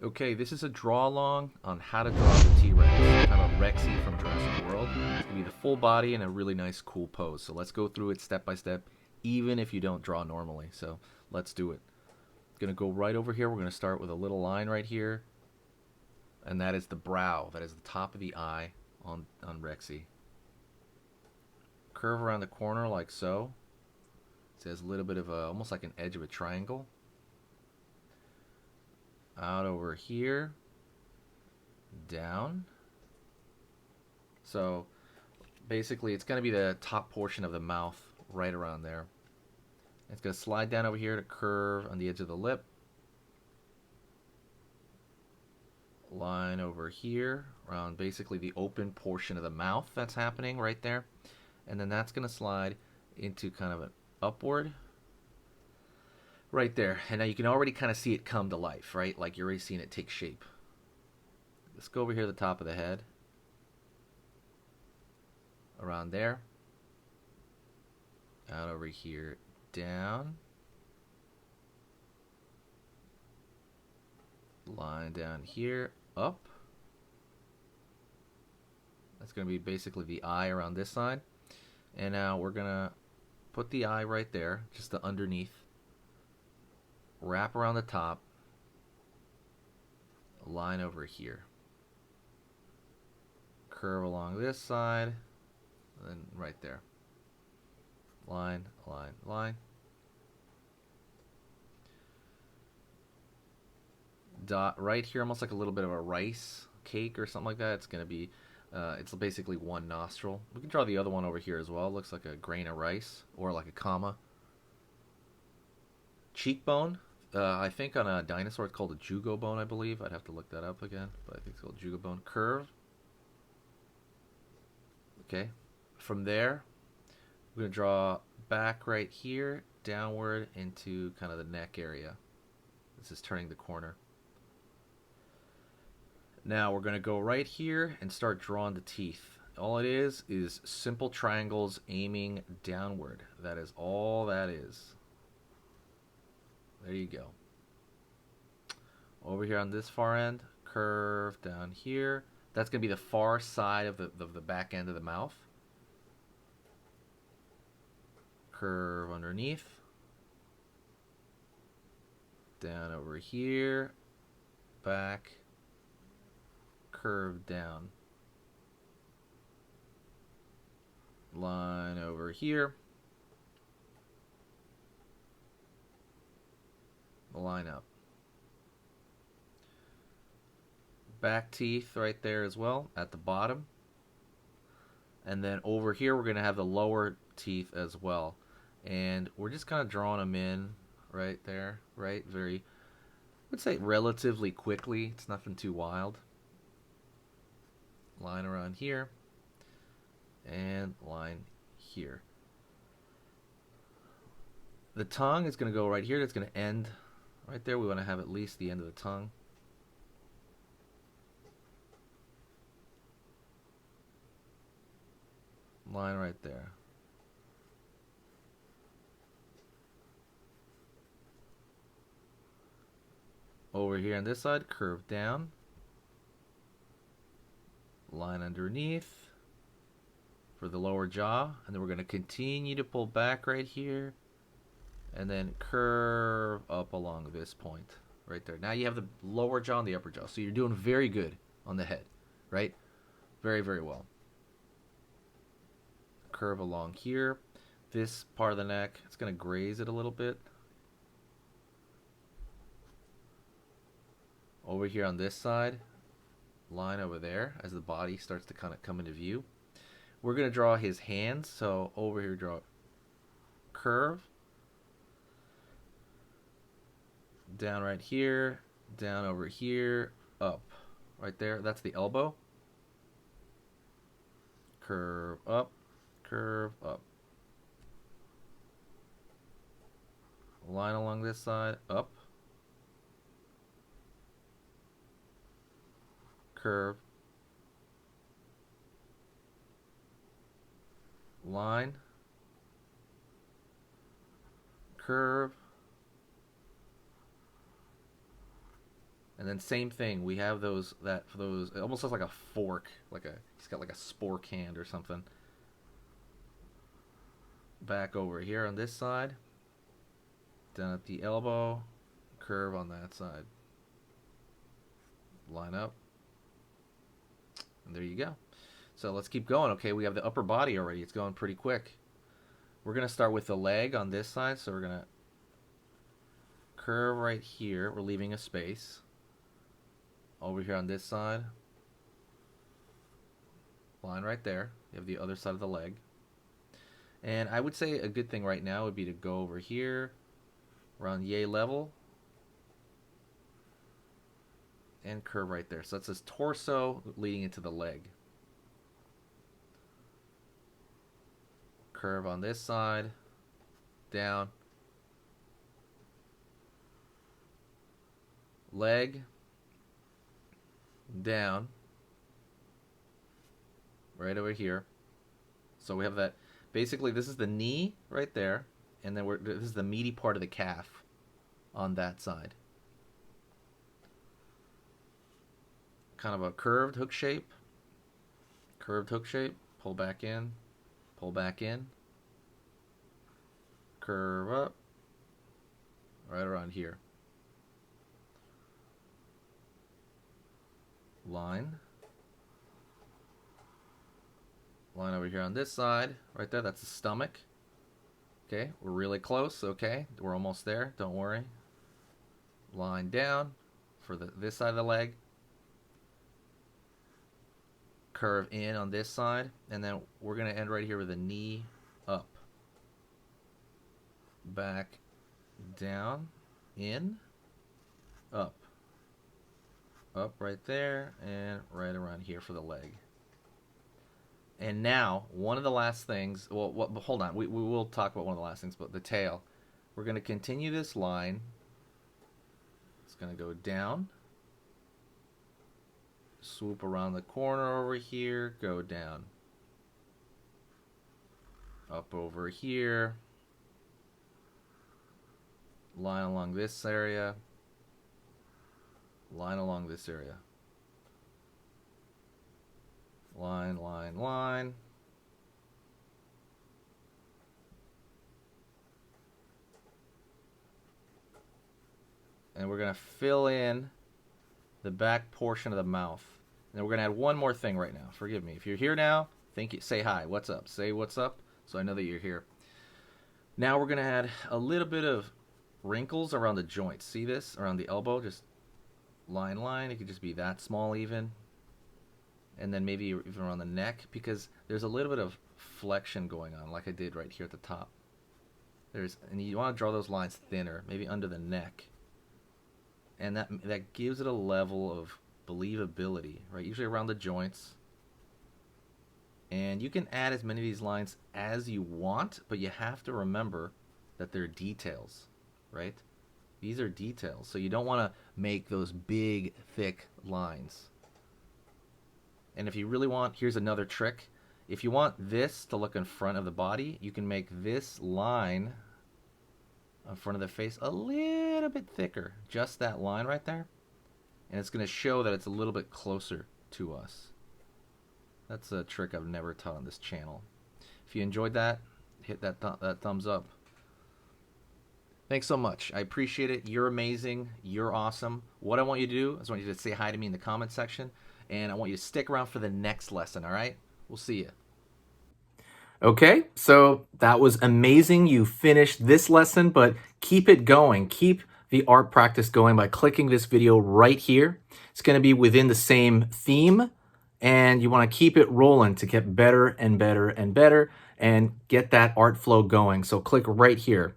Okay, this is a draw along on how to draw the T-Rex, kind of Rexy from Jurassic World. It's gonna be the full body and a really nice, cool pose. So let's go through it step by step, even if you don't draw normally. So let's do it. Gonna go right over here. We're gonna start with a little line right here, and that is the brow. That is the top of the eye on Rexy. Curve around the corner like so. It has a little bit of a, almost like an edge of a triangle. Out over here, down. So basically it's going to be the top portion of the mouth right around there. It's going to slide down over here to curve on the edge of the lip. Line over here around basically the open portion of the mouth that's happening right there. And then that's going to slide into kind of an upward right there. And now you can already kind of see it come to life, right? Like you're already seeing it take shape. Let's go over here to the top of the head. Around there. Out over here, down. Line down here, up. That's going to be basically the eye around this side. And now we're going to put the eye right there, just the underneath. Wrap around the top. Line over here. Curve along this side. And then right there. Line, line, line. Dot right here, almost like a little bit of a rice cake or something like that. It's going to be, it's basically one nostril. We can draw the other one over here as well. It looks like a grain of rice or like a comma. Cheekbone. I think on a dinosaur it's called a jugo bone, I believe. I'd have to look that up again, but I think it's called jugo bone. Curve. Okay. From there, we're going to draw back right here, downward into kind of the neck area. This is turning the corner. Now we're going to go right here and start drawing the teeth. All it is simple triangles aiming downward. That is all that is. There you go. Over here on this far end, curve down here. That's going to be the far side of the back end of the mouth. Curve underneath. Down over here. Back. Curve down. Line over here. Line up. Back teeth right there as well at the bottom. And then over here we're going to have the lower teeth as well. And we're just kind of drawing them in right there, right? Very, I would say relatively quickly. It's nothing too wild. Line around here. And line here. The tongue is going to go right here. That's going to end right there. We want to have at least the end of the tongue. Line right there. Over here on this side, curve down. Line underneath for the lower jaw. And then we're going to continue to pull back right here. And then curve up along this point right there. Now you have the lower jaw and the upper jaw. So you're doing very good on the head, right? Very, very well. Curve along here. This part of the neck, it's going to graze it a little bit. Over here on this side, line over there as the body starts to kind of come into view. We're going to draw his hands. So over here, draw curve. Down right here, down over here, up. Right there, that's the elbow. Curve up, curve up. Line along this side, up. Curve. Line. Curve. And then same thing, we have those, it almost looks like a fork, he's got like a spork hand or something. Back over here on this side, down at the elbow, curve on that side. Line up. And there you go. So let's keep going. Okay, we have the upper body already. It's going pretty quick. We're going to start with the leg on this side. So we're going to curve right here. We're leaving a space. Over here on this side. Line right there. You have the other side of the leg. And I would say a good thing right now would be to go over here, around yay level, and curve right there. So that's his torso leading into the leg. Curve on this side, down, leg, down, right over here. So we have that. Basically, this is the knee right there, and then this is the meaty part of the calf on that side. Kind of a curved hook shape. Curved hook shape. Pull back in. Pull back in. Curve up. Right around here. Line. Line over here on this side, right there, that's the stomach. Okay, we're really close, okay, we're almost there, don't worry. Line down for this side of the leg. Curve in on this side, and then we're going to end right here with a knee up. Back, down, in, up. Up right there, and right around here for the leg. And now, one of the last things, well, hold on, we will talk about one of the last things, but the tail. We're going to continue this line. It's going to go down. Swoop around the corner over here, go down. Up over here. Line along this area. Line along this area. Line, line, line. And we're going to fill in the back portion of the mouth. And then we're going to add one more thing right now. Forgive me. If you're here now, say hi. What's up? Say what's up so I know that you're here. Now we're going to add a little bit of wrinkles around the joints. See this? Around the elbow. Just line, line. It could just be that small even. And then maybe even around the neck, because there's a little bit of flexion going on, like I did right here at the top. And you want to draw those lines thinner, maybe under the neck. And that gives it a level of believability, right? Usually around the joints. And you can add as many of these lines as you want, but you have to remember that they're details, right? These are details, so you don't want to make those big, thick lines. And if you really want, here's another trick. If you want this to look in front of the body, you can make this line in front of the face a little bit thicker. Just that line right there. And it's going to show that it's a little bit closer to us. That's a trick I've never taught on this channel. If you enjoyed that, hit that thumbs up. Thanks so much. I appreciate it. You're amazing. You're awesome. What I want you to do is I want you to say hi to me in the comment section. And I want you to stick around for the next lesson, all right? We'll see you. Okay, so that was amazing. You finished this lesson, but keep it going. Keep the art practice going by clicking this video right here. It's going to be within the same theme, and you want to keep it rolling to get better and better and better and get that art flow going. So click right here.